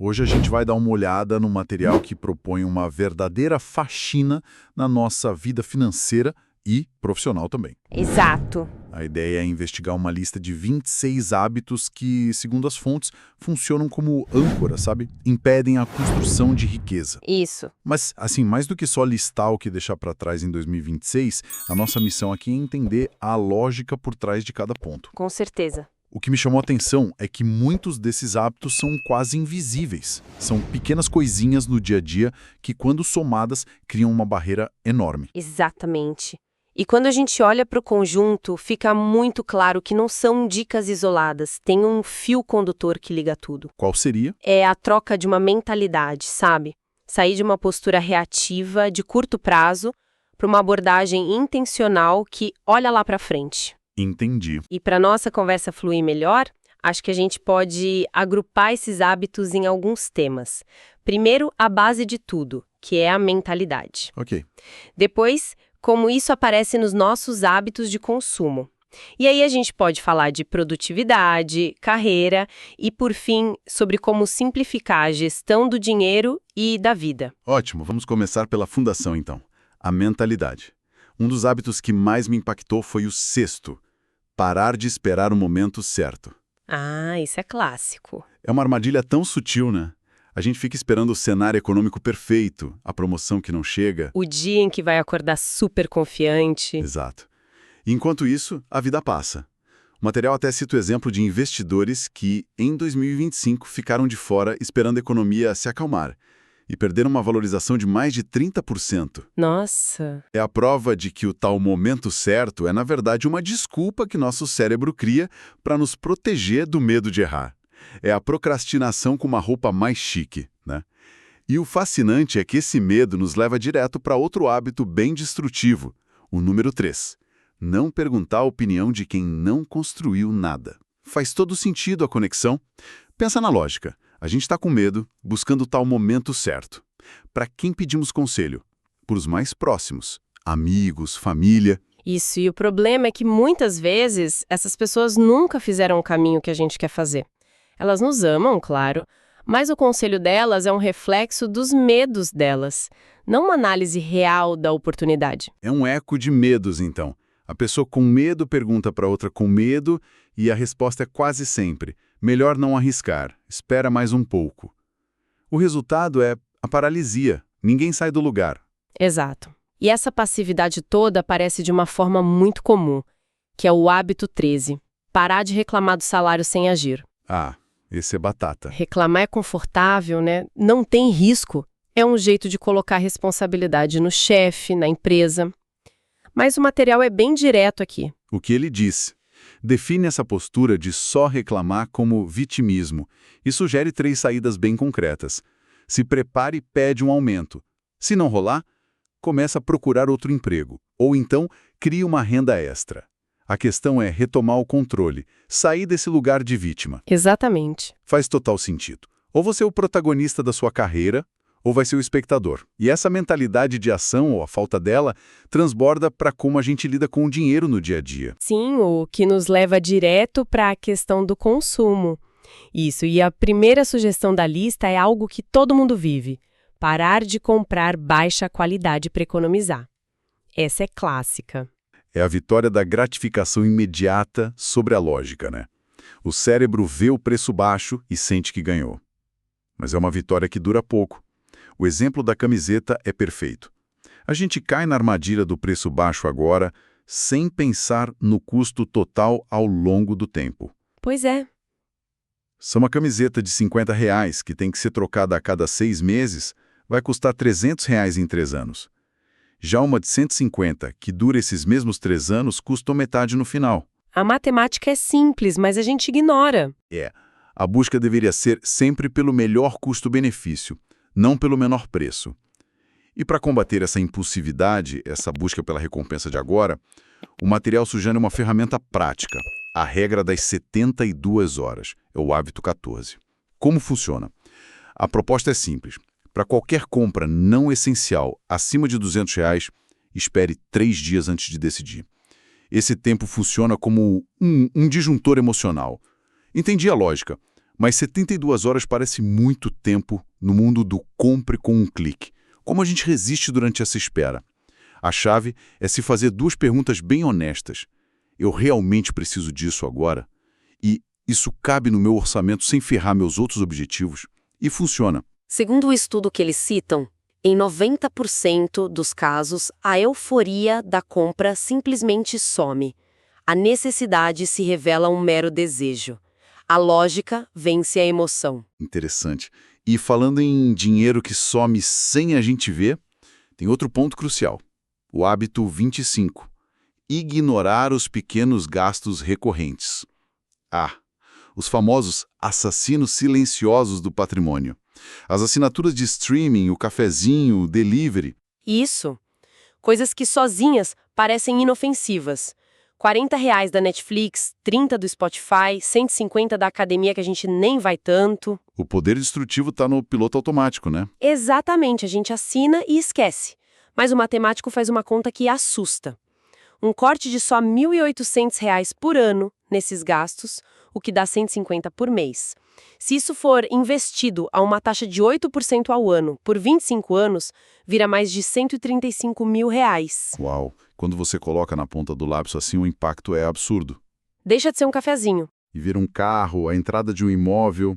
Hoje a gente vai dar uma olhada no material que propõe uma verdadeira faxina na nossa vida financeira e profissional também. Exato. A ideia é investigar uma lista de 26 hábitos que, segundo as fontes, funcionam como âncora, sabe? Impedem a construção de riqueza. Isso. Mas, assim, mais do que só listar o que deixar para trás em 2026, a nossa missão aqui é entender a lógica por trás de cada ponto. Com certeza. O que me chamou a atenção é que muitos desses hábitos são quase invisíveis. São pequenas coisinhas no dia a dia que, quando somadas, criam uma barreira enorme. Exatamente. E quando a gente olha para o conjunto, fica muito claro que não são dicas isoladas, tem um fio condutor que liga tudo. Qual seria? É a troca de uma mentalidade, sabe? Sair de uma postura reativa, de curto prazo, para uma abordagem intencional que olha lá para frente. Entendi. E para nossa conversa fluir melhor, acho que a gente pode agrupar esses hábitos em alguns temas. Primeiro, a base de tudo, que é a mentalidade. Ok. Depois, como isso aparece nos nossos hábitos de consumo. E aí a gente pode falar de produtividade, carreira e, por fim, sobre como simplificar a gestão do dinheiro e da vida. Ótimo, vamos começar pela fundação então. A mentalidade. Um dos hábitos que mais me impactou foi o sexto. Parar de esperar o momento certo. Ah, isso é clássico. É uma armadilha tão sutil, né? A gente fica esperando o cenário econômico perfeito, a promoção que não chega. O dia em que vai acordar super confiante. Exato. E enquanto isso, a vida passa. O material até cita o exemplo de investidores que, em 2025, ficaram de fora esperando a economia se acalmar e perderam uma valorização de mais de 30%. Nossa! É a prova de que o tal momento certo é, na verdade, uma desculpa que nosso cérebro cria para nos proteger do medo de errar. É a procrastinação com uma roupa mais chique, né? E o fascinante é que esse medo nos leva direto para outro hábito bem destrutivo, o número 3. Não perguntar a opinião de quem não construiu nada. Faz todo sentido a conexão. Pensa na lógica. A gente está com medo, buscando o tal momento certo. Para quem pedimos conselho? Para os mais próximos. Amigos, família. Isso, e o problema é que muitas vezes essas pessoas nunca fizeram o caminho que a gente quer fazer. Elas nos amam, claro, mas o conselho delas é um reflexo dos medos delas, não uma análise real da oportunidade. É um eco de medos, então. A pessoa com medo pergunta para outra com medo e a resposta é quase sempre: melhor não arriscar, espera mais um pouco. O resultado é a paralisia. Ninguém sai do lugar. Exato. E essa passividade toda aparece de uma forma muito comum, que é o hábito 13, parar de reclamar do salário sem agir. Ah, esse é batata. Reclamar é confortável, né? Não tem risco. É um jeito de colocar a responsabilidade no chefe, na empresa. Mas o material é bem direto aqui. O que ele diz? Define essa postura de só reclamar como vitimismo e sugere 3 saídas bem concretas. Se prepare e pede um aumento. Se não rolar, começa a procurar outro emprego. Ou então, crie uma renda extra. A questão é retomar o controle, sair desse lugar de vítima. Exatamente. Faz total sentido. Ou você é o protagonista da sua carreira, ou vai ser o espectador. E essa mentalidade de ação, ou a falta dela, transborda para como a gente lida com o dinheiro no dia a dia. Sim, o que nos leva direto para a questão do consumo. Isso, e a primeira sugestão da lista é algo que todo mundo vive: parar de comprar baixa qualidade para economizar. Essa é clássica. É a vitória da gratificação imediata sobre a lógica, né? O cérebro vê o preço baixo e sente que ganhou. Mas é uma vitória que dura pouco. O exemplo da camiseta é perfeito. A gente cai na armadilha do preço baixo agora, sem pensar no custo total ao longo do tempo. Pois é. Se uma camiseta de R$ 50 que tem que ser trocada a cada 6 meses, vai custar R$ 300 em 3 anos. Já uma de 150, que dura esses mesmos 3 anos, custou metade no final. A matemática é simples, mas a gente ignora. A busca deveria ser sempre pelo melhor custo-benefício, não pelo menor preço. E para combater essa impulsividade, essa busca pela recompensa de agora, o material sugere uma ferramenta prática, a regra das 72 horas, é o hábito 14. Como funciona? A proposta é simples. Para qualquer compra não essencial acima de R$ 200, espere 3 dias antes de decidir. Esse tempo funciona como um disjuntor emocional. Entendi a lógica. Mas 72 horas parece muito tempo no mundo do compre com um clique. Como a gente resiste durante essa espera? A chave é se fazer duas perguntas bem honestas. Eu realmente preciso disso agora? E isso cabe no meu orçamento sem ferrar meus outros objetivos? E funciona. Segundo o estudo que eles citam, em 90% dos casos, a euforia da compra simplesmente some. A necessidade se revela um mero desejo. A lógica vence a emoção. Interessante. E falando em dinheiro que some sem a gente ver, tem outro ponto crucial. O hábito 25. Ignorar os pequenos gastos recorrentes. Os famosos assassinos silenciosos do patrimônio. As assinaturas de streaming, o cafezinho, o delivery. Isso. Coisas que sozinhas parecem inofensivas. R$ 40 da Netflix, 30 do Spotify, 150 da academia que a gente nem vai tanto. O poder destrutivo está no piloto automático, né? Exatamente, a gente assina e esquece. Mas o matemático faz uma conta que assusta. Um corte de só R$ 1.800 por ano nesses gastos, o que dá 150 por mês. Se isso for investido a uma taxa de 8% ao ano por 25 anos, vira mais de R$ 135 mil. Uau! Quando você coloca na ponta do lápis assim, o impacto é absurdo. Deixa de ser um cafezinho. E vira um carro, a entrada de um imóvel.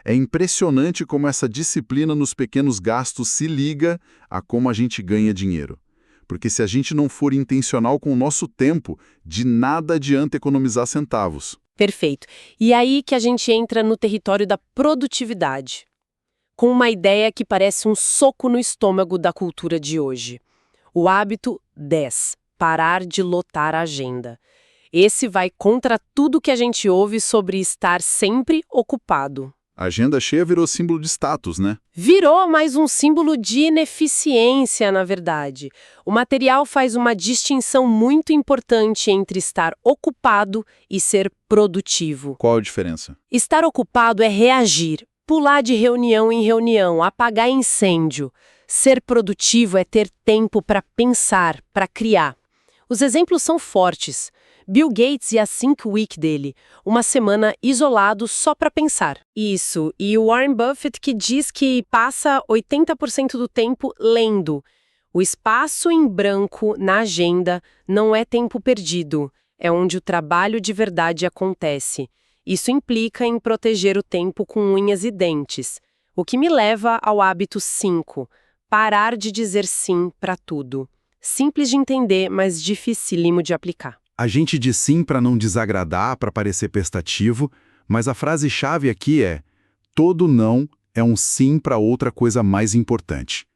É impressionante como essa disciplina nos pequenos gastos se liga a como a gente ganha dinheiro. Porque se a gente não for intencional com o nosso tempo, de nada adianta economizar centavos. Perfeito. E aí que a gente entra no território da produtividade, com uma ideia que parece um soco no estômago da cultura de hoje. O hábito 10, parar de lotar a agenda. Esse vai contra tudo que a gente ouve sobre estar sempre ocupado. A agenda cheia virou símbolo de status, né? Virou mais um símbolo de ineficiência, na verdade. O material faz uma distinção muito importante entre estar ocupado e ser produtivo. Qual a diferença? Estar ocupado é reagir, pular de reunião em reunião, apagar incêndio. Ser produtivo é ter tempo para pensar, para criar. Os exemplos são fortes. Bill Gates e a Think Week dele, uma semana isolado só para pensar. Isso, e o Warren Buffett que diz que passa 80% do tempo lendo. O espaço em branco na agenda não é tempo perdido, é onde o trabalho de verdade acontece. Isso implica em proteger o tempo com unhas e dentes. O que me leva ao hábito 5, parar de dizer sim para tudo. Simples de entender, mas dificílimo de aplicar. A gente diz sim para não desagradar, para parecer prestativo, mas a frase-chave aqui é: todo não é um sim para outra coisa mais importante.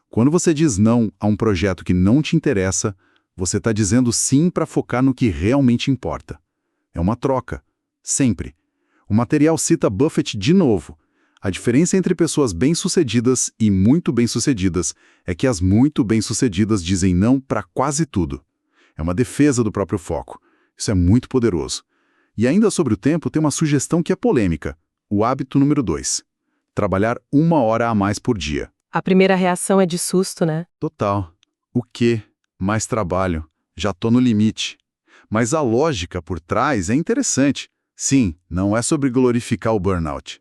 Quando você diz não a um projeto que não te interessa, você está dizendo sim para focar no que realmente importa. É uma troca. Sempre. O material cita Buffett de novo. A diferença entre pessoas bem-sucedidas e muito bem-sucedidas é que as muito bem-sucedidas dizem não para quase tudo. É uma defesa do próprio foco. Isso é muito poderoso. E ainda sobre o tempo, tem uma sugestão que é polêmica. O hábito número 2. Trabalhar 1 hora a mais por dia. A primeira reação é de susto, né? Total. O quê? Mais trabalho. Já tô no limite. Mas a lógica por trás é interessante. Sim, não é sobre glorificar o burnout.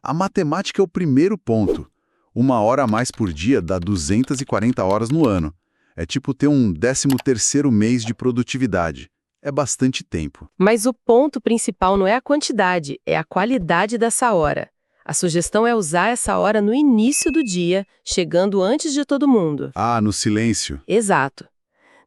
A matemática é o primeiro ponto. 1 hora a mais por dia dá 240 horas no ano. É tipo ter um 13º mês de produtividade. É bastante tempo. Mas o ponto principal não é a quantidade, é a qualidade dessa hora. A sugestão é usar essa hora no início do dia, chegando antes de todo mundo. No silêncio. Exato.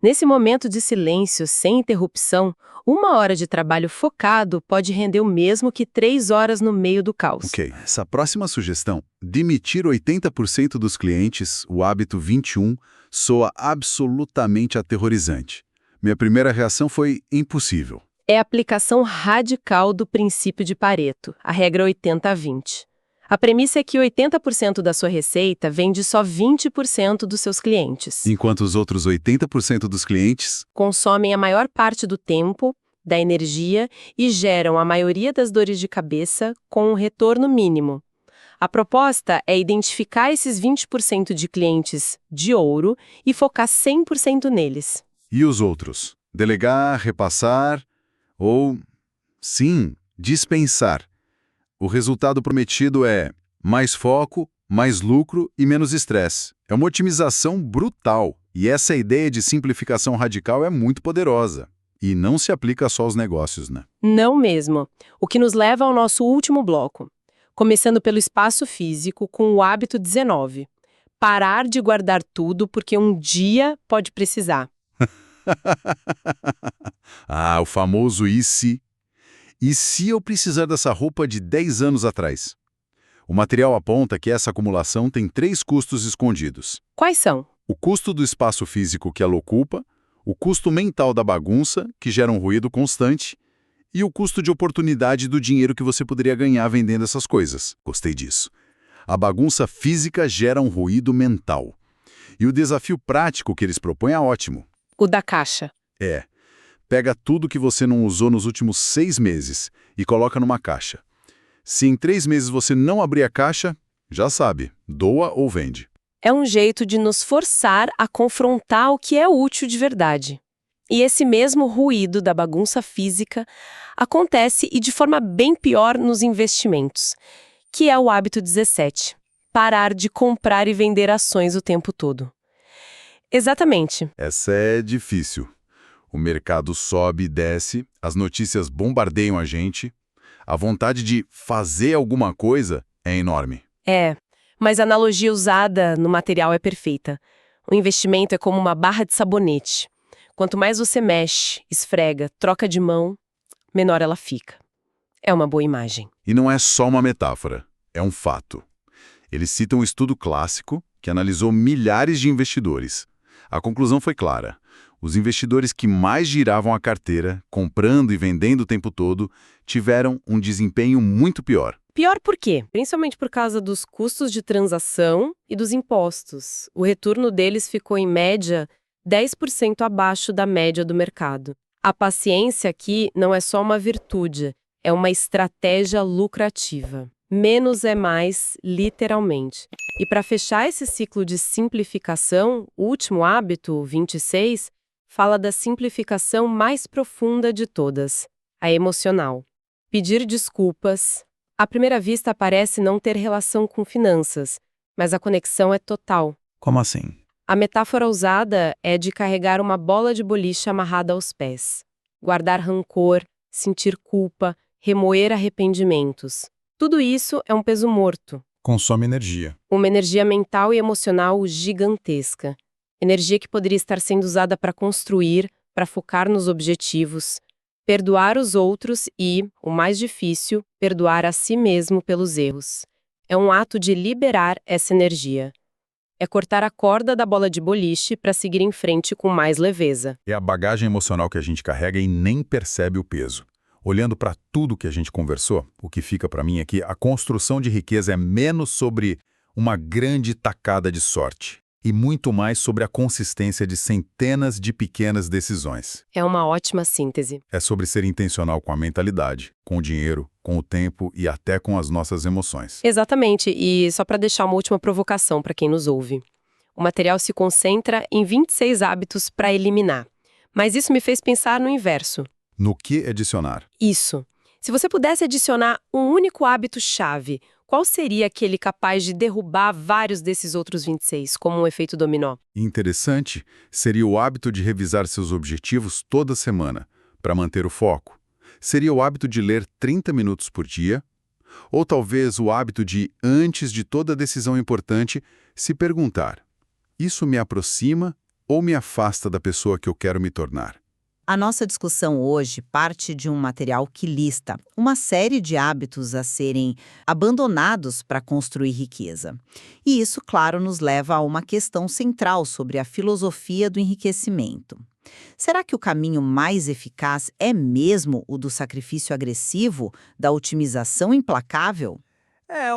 Nesse momento de silêncio, sem interrupção, 1 hora de trabalho focado pode render o mesmo que 3 horas no meio do caos. Ok, essa próxima sugestão, demitir 80% dos clientes, o hábito 21, soa absolutamente aterrorizante. Minha primeira reação foi impossível. É a aplicação radical do princípio de Pareto, a regra 80-20. A premissa é que 80% da sua receita vem de só 20% dos seus clientes. Enquanto os outros 80% dos clientes consomem a maior parte do tempo, da energia e geram a maioria das dores de cabeça com um retorno mínimo. A proposta é identificar esses 20% de clientes de ouro e focar 100% neles. E os outros? Delegar, repassar ou, sim, dispensar. O resultado prometido é mais foco, mais lucro e menos estresse. É uma otimização brutal. E essa ideia de simplificação radical é muito poderosa. E não se aplica só aos negócios, né? Não mesmo. O que nos leva ao nosso último bloco. Começando pelo espaço físico, com o hábito 19. Parar de guardar tudo porque um dia pode precisar. Ah, o famoso e se? E se eu precisar dessa roupa de 10 anos atrás? O material aponta que essa acumulação tem 3 custos escondidos. Quais são? O custo do espaço físico que ela ocupa, o custo mental da bagunça, que gera um ruído constante, e o custo de oportunidade do dinheiro que você poderia ganhar vendendo essas coisas. Gostei disso. A bagunça física gera um ruído mental. E o desafio prático que eles propõem é ótimo. O da caixa. Pega tudo que você não usou nos últimos 6 meses e coloca numa caixa. Se em 3 meses você não abrir a caixa, já sabe, doa ou vende. É um jeito de nos forçar a confrontar o que é útil de verdade. E esse mesmo ruído da bagunça física acontece e de forma bem pior nos investimentos, que é o hábito 17. Parar de comprar e vender ações o tempo todo. Exatamente. Essa é difícil. O mercado sobe e desce, as notícias bombardeiam a gente. A vontade de fazer alguma coisa é enorme. Mas a analogia usada no material é perfeita. O investimento é como uma barra de sabonete. Quanto mais você mexe, esfrega, troca de mão, menor ela fica. É uma boa imagem. E não é só uma metáfora, é um fato. Eles citam um estudo clássico que analisou milhares de investidores. A conclusão foi clara. Os investidores que mais giravam a carteira, comprando e vendendo o tempo todo, tiveram um desempenho muito pior. Pior por quê? Principalmente por causa dos custos de transação e dos impostos. O retorno deles ficou, em média, 10% abaixo da média do mercado. A paciência aqui não é só uma virtude, é uma estratégia lucrativa. Menos é mais, literalmente. E para fechar esse ciclo de simplificação, o último hábito, 26, fala da simplificação mais profunda de todas, a emocional. Pedir desculpas. À primeira vista parece não ter relação com finanças, mas a conexão é total. Como assim? A metáfora usada é de carregar uma bola de boliche amarrada aos pés. Guardar rancor, sentir culpa, remoer arrependimentos. Tudo isso é um peso morto. Consome energia. Uma energia mental e emocional gigantesca. Energia que poderia estar sendo usada para construir, para focar nos objetivos, perdoar os outros e, o mais difícil, perdoar a si mesmo pelos erros. É um ato de liberar essa energia. É cortar a corda da bola de boliche para seguir em frente com mais leveza. É a bagagem emocional que a gente carrega e nem percebe o peso. Olhando para tudo que a gente conversou, o que fica para mim é que a construção de riqueza é menos sobre uma grande tacada de sorte e muito mais sobre a consistência de centenas de pequenas decisões. É uma ótima síntese. É sobre ser intencional com a mentalidade, com o dinheiro, com o tempo e até com as nossas emoções. Exatamente, e só para deixar uma última provocação para quem nos ouve. O material se concentra em 26 hábitos para eliminar. Mas isso me fez pensar no inverso. No que adicionar? Isso. Se você pudesse adicionar um único hábito-chave, qual seria aquele capaz de derrubar vários desses outros 26, como um efeito dominó? Interessante seria o hábito de revisar seus objetivos toda semana, para manter o foco. Seria o hábito de ler 30 minutos por dia, ou talvez o hábito de, antes de toda decisão importante, se perguntar: isso me aproxima ou me afasta da pessoa que eu quero me tornar? A nossa discussão hoje parte de um material que lista uma série de hábitos a serem abandonados para construir riqueza. E isso, claro, nos leva a uma questão central sobre a filosofia do enriquecimento. Será que o caminho mais eficaz é mesmo o do sacrifício agressivo, da otimização implacável?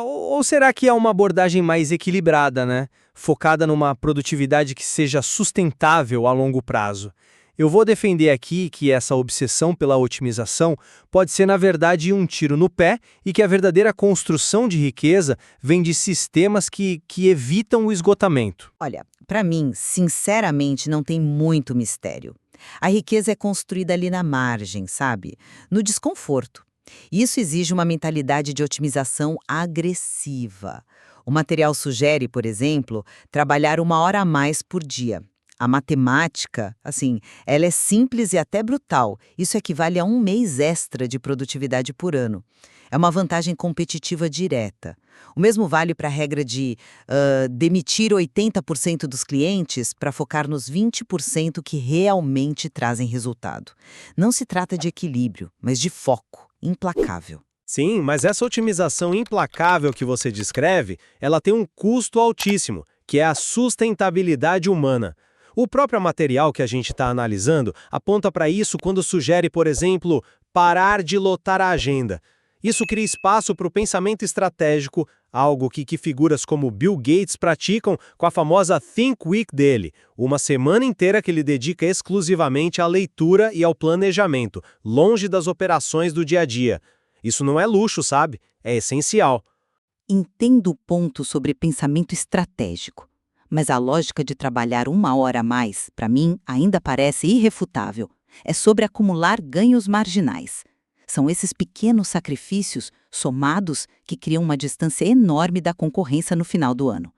Ou será que é uma abordagem mais equilibrada, né? Focada numa produtividade que seja sustentável a longo prazo? Eu vou defender aqui que essa obsessão pela otimização pode ser, na verdade, um tiro no pé e que a verdadeira construção de riqueza vem de sistemas que evitam o esgotamento. Olha, para mim, sinceramente, não tem muito mistério. A riqueza é construída ali na margem, sabe? No desconforto. Isso exige uma mentalidade de otimização agressiva. O material sugere, por exemplo, trabalhar 1 hora a mais por dia. A matemática, assim, ela é simples e até brutal. Isso equivale a 1 mês extra de produtividade por ano. É uma vantagem competitiva direta. O mesmo vale para a regra de demitir 80% dos clientes para focar nos 20% que realmente trazem resultado. Não se trata de equilíbrio, mas de foco implacável. Sim, mas essa otimização implacável que você descreve, ela tem um custo altíssimo, que é a sustentabilidade humana. O próprio material que a gente está analisando aponta para isso quando sugere, por exemplo, parar de lotar a agenda. Isso cria espaço para o pensamento estratégico, algo que figuras como Bill Gates praticam com a famosa Think Week dele, uma semana inteira que ele dedica exclusivamente à leitura e ao planejamento, longe das operações do dia a dia. Isso não é luxo, sabe? É essencial. Entendo o ponto sobre pensamento estratégico, mas a lógica de trabalhar 1 hora a mais, para mim, ainda parece irrefutável. É sobre acumular ganhos marginais. São esses pequenos sacrifícios somados que criam uma distância enorme da concorrência no final do ano.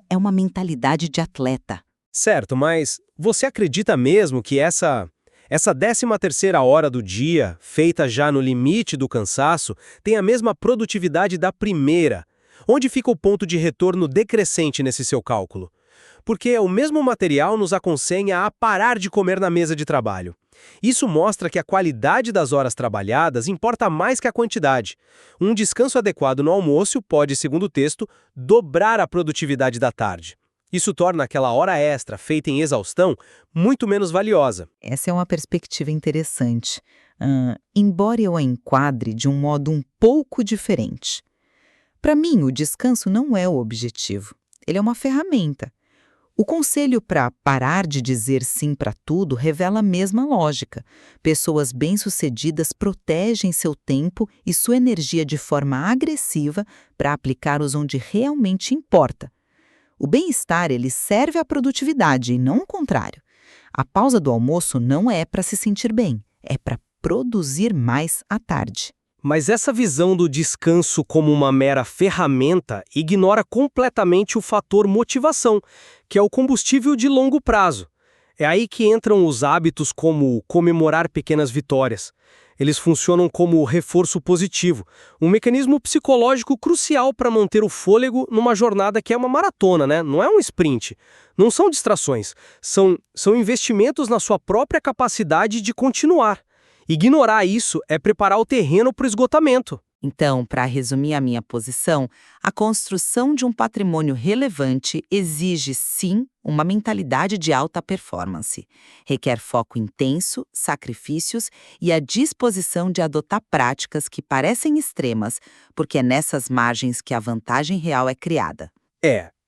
É uma mentalidade de atleta. Certo, mas você acredita mesmo que essa 13ª hora do dia, feita já no limite do cansaço, tem a mesma produtividade da primeira? Onde fica o ponto de retorno decrescente nesse seu cálculo? Porque o mesmo material nos aconselha a parar de comer na mesa de trabalho. Isso mostra que a qualidade das horas trabalhadas importa mais que a quantidade. Um descanso adequado no almoço pode, segundo o texto, dobrar a produtividade da tarde. Isso torna aquela hora extra, feita em exaustão, muito menos valiosa. Essa é uma perspectiva interessante, embora eu a enquadre de um modo um pouco diferente. Para mim, o descanso não é o objetivo. Ele é uma ferramenta. O conselho para parar de dizer sim para tudo revela a mesma lógica. Pessoas bem-sucedidas protegem seu tempo e sua energia de forma agressiva para aplicá-los onde realmente importa. O bem-estar, ele serve à produtividade e não o contrário. A pausa do almoço não é para se sentir bem, é para produzir mais à tarde. Mas essa visão do descanso como uma mera ferramenta ignora completamente o fator motivação, que é o combustível de longo prazo. É aí que entram os hábitos como comemorar pequenas vitórias. Eles funcionam como reforço positivo, um mecanismo psicológico crucial para manter o fôlego numa jornada que é uma maratona, né? Não é um sprint. Não são distrações, são investimentos na sua própria capacidade de continuar. Ignorar isso é preparar o terreno para o esgotamento. Então, para resumir a minha posição, a construção de um patrimônio relevante exige, sim, uma mentalidade de alta performance. Requer foco intenso, sacrifícios e a disposição de adotar práticas que parecem extremas, porque é nessas margens que a vantagem real é criada.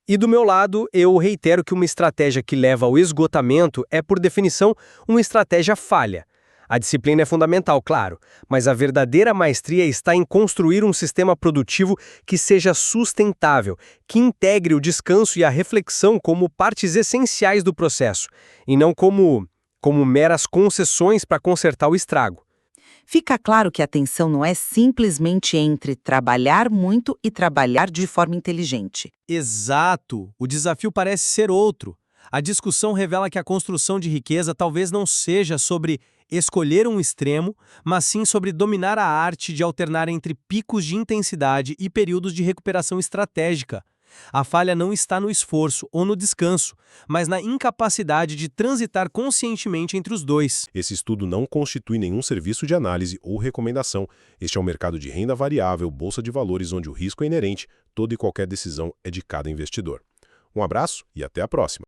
E do meu lado, eu reitero que uma estratégia que leva ao esgotamento é, por definição, uma estratégia falha. A disciplina é fundamental, claro, mas a verdadeira maestria está em construir um sistema produtivo que seja sustentável, que integre o descanso e a reflexão como partes essenciais do processo, e não como meras concessões para consertar o estrago. Fica claro que a tensão não é simplesmente entre trabalhar muito e trabalhar de forma inteligente. Exato! O desafio parece ser outro. A discussão revela que a construção de riqueza talvez não seja sobre escolher um extremo, mas sim sobre dominar a arte de alternar entre picos de intensidade e períodos de recuperação estratégica. A falha não está no esforço ou no descanso, mas na incapacidade de transitar conscientemente entre os dois. Esse estudo não constitui nenhum serviço de análise ou recomendação. Este é um mercado de renda variável, bolsa de valores, onde o risco é inerente, toda e qualquer decisão é de cada investidor. Um abraço e até a próxima.